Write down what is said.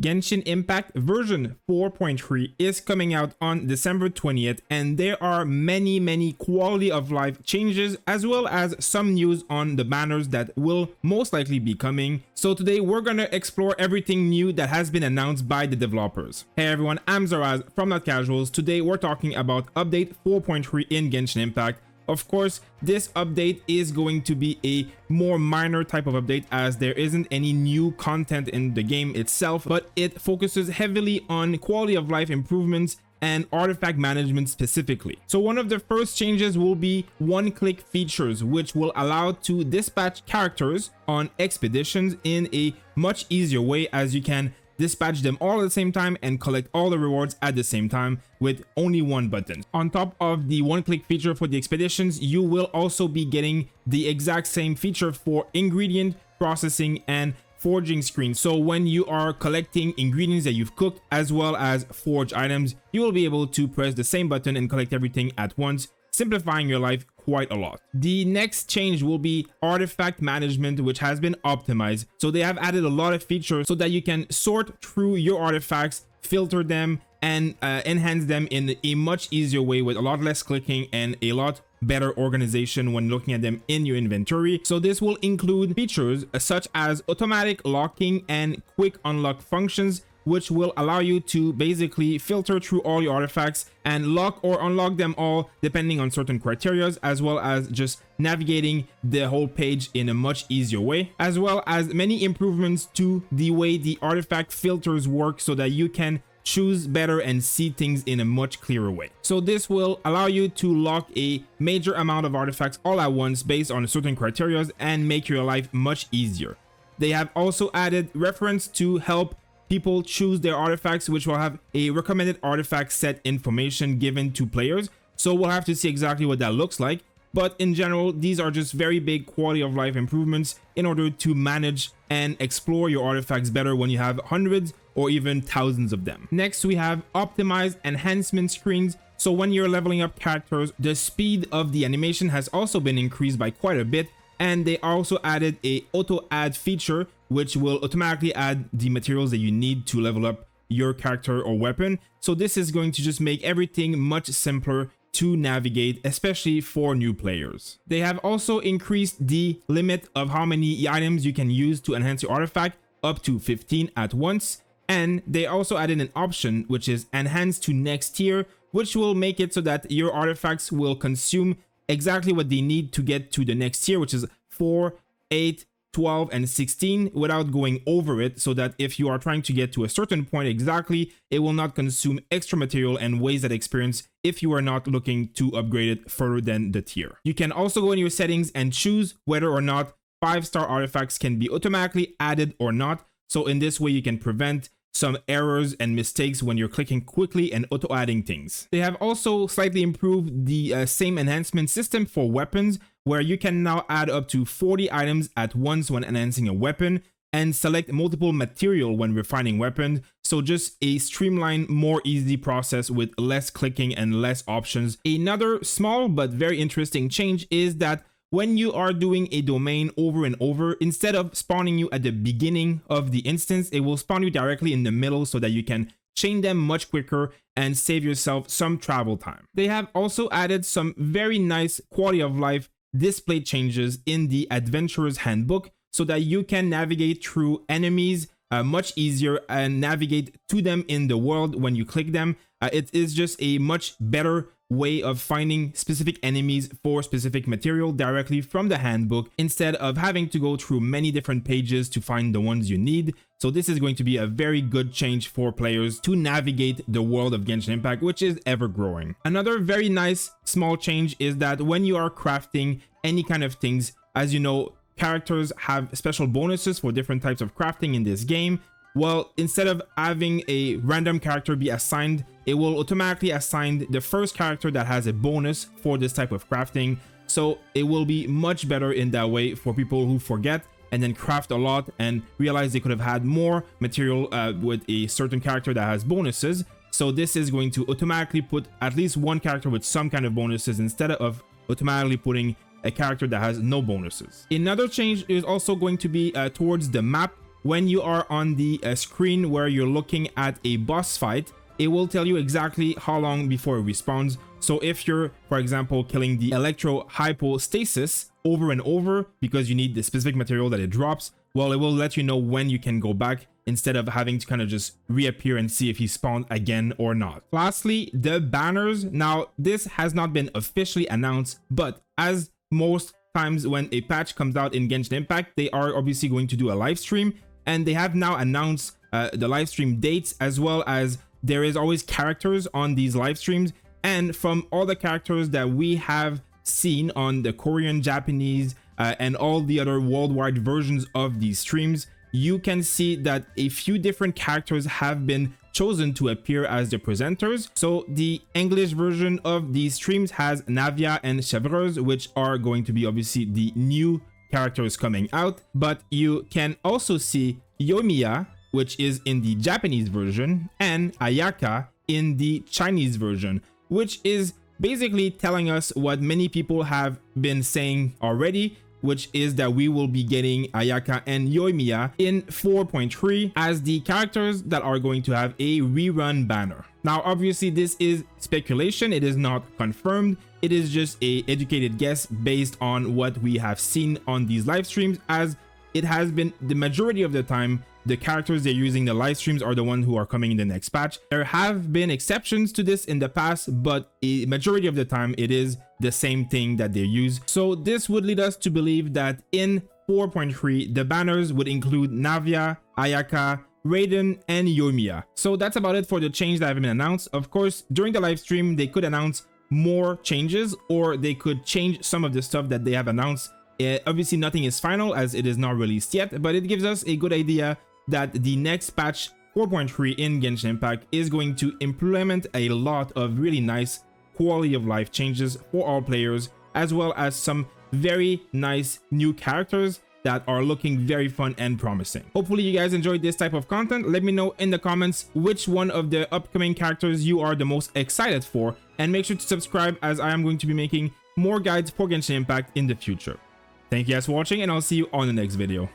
Genshin Impact version 4.3 is coming out on December 20th, and there are many quality of life changes as well as some news on the banners that will most likely be coming. So today we're gonna explore everything new that has been announced by the developers. Hey everyone, I'm Zaraz from Not Casuals. Today we're talking about update 4.3 in Genshin Impact. Of course, this update is going to be a more minor type of update as there isn't any new content in the game itself, but it focuses heavily on quality of life improvements and artifact management specifically. So one of the first changes will be one-click features, which will allow to dispatch characters on expeditions in a much easier way, as you can dispatch them all at the same time and collect all the rewards at the same time with only one button. On top of the one-click feature for the expeditions, you will also be getting the exact same feature for ingredient processing and forging screens. So when you are collecting ingredients that you've cooked as well as forge items, you will be able to press the same button and collect everything at once, simplifying your life quite a lot. The next change will be artifact management, which has been optimized. So they have added a lot of features so that you can sort through your artifacts, filter them, and enhance them in a much easier way with a lot less clicking and a lot better organization when looking at them in your inventory. So this will include features such as automatic locking and quick unlock functions, which will allow you to basically filter through all your artifacts and lock or unlock them all depending on certain criteria, as well as just navigating the whole page in a much easier way, as well as many improvements to the way the artifact filters work so that you can choose better and see things in a much clearer way. So this will allow you to lock a major amount of artifacts all at once based on certain criteria and make your life much easier. They have also added reference to help people choose their artifacts, which will have a recommended artifact set information given to players. So we'll have to see exactly what that looks like. But in general, these are just very big quality of life improvements in order to manage and explore your artifacts better when you have hundreds or even thousands of them. Next, we have optimized enhancement screens. So when you're leveling up characters, the speed of the animation has also been increased by quite a bit. And they also added a auto add feature, which will automatically add the materials that you need to level up your character or weapon. So this is going to just make everything much simpler to navigate, especially for new players. They have also increased the limit of how many items you can use to enhance your artifact up to 15 at once. And they also added an option which is enhance to next tier, which will make it so that your artifacts will consume exactly what they need to get to the next tier, which is 4, 8, 12, and 16 without going over it, so that if you are trying to get to a certain point exactly, it will not consume extra material and waste that experience if you are not looking to upgrade it further than the tier. You can also go in your settings and choose whether or not 5-star artifacts can be automatically added or not. So in this way, you can prevent some errors and mistakes when you're clicking quickly and auto-adding things. They have also slightly improved the same enhancement system for weapons, where you can now add up to 40 items at once when enhancing a weapon and select multiple material when refining weapons. So just a streamlined, more easy process with less clicking and less options. Another small but very interesting change is that when you are doing a domain over and over, instead of spawning you at the beginning of the instance, it will spawn you directly in the middle so that you can chain them much quicker and save yourself some travel time. They have also added some very nice quality of life display changes in the Adventurer's Handbook so that you can navigate through enemies much easier and navigate to them in the world when you click them. It is just a much better way of finding specific enemies for specific material directly from the handbook instead of having to go through many different pages to find the ones you need. So this is going to be a very good change for players to navigate the world of Genshin Impact, which is ever growing. Another very nice small change is that when you are crafting any kind of things, as you know, characters have special bonuses for different types of crafting in this game. Well, instead of having a random character be assigned, it will automatically assign the first character that has a bonus for this type of crafting. So it will be much better in that way for people who forget and then craft a lot and realize they could have had more material with a certain character that has bonuses. So this is going to automatically put at least one character with some kind of bonuses instead of automatically putting a character that has no bonuses. Another change is also going to be towards the map. when you are on the screen where you're looking at a boss fight, it will tell you exactly how long before it respawns. So if you're, for example, killing the electro hypostasis over and over because you need the specific material that it drops, well, it will let you know when you can go back instead of having to kind of just reappear and see if he spawned again or not. Lastly, the banners. Now, this has not been officially announced, but as most times when a patch comes out in Genshin Impact, they are obviously going to do a live stream, and they have now announced the live stream dates, as well as there is always characters on these live streams. And from all the characters that we have seen on the Korean, Japanese, and all the other worldwide versions of these streams, you can see that a few different characters have been chosen to appear as the presenters. So the English version of these streams has Navia and Chevreuse, which are going to be obviously the new characters coming out. But you can also see Yoimiya, which is in the Japanese version, and Ayaka in the Chinese version, which is basically telling us what many people have been saying already, which is that we will be getting Ayaka and Yoimiya in 4.3 as the characters that are going to have a rerun banner. Now, obviously, this is speculation. It is not confirmed. It is just a educated guess based on what we have seen on these live streams, as it has been the majority of the time the characters they're using the live streams are the ones who are coming in the next patch. There have been exceptions to this in the past, but a majority of the time it is the same thing that they use. So this would lead us to believe that in 4.3 the banners would include Navia, Ayaka, Raiden, and Yoimiya. So that's about it for the change that have been announced. Of course, during the live stream they could announce more changes, or they could change some of the stuff that they have announced. Obviously nothing is final as it is not released yet, but it gives us a good idea that the next patch 4.3 in Genshin Impact is going to implement a lot of really nice quality of life changes for all players, as well as some very nice new characters that are looking very fun and promising. Hopefully you guys enjoyed this type of content. Let me know in the comments which one of the upcoming characters you are the most excited for, and make sure to subscribe as I am going to be making more guides for Genshin Impact in the future. Thank you guys for watching, and I'll see you on the next video.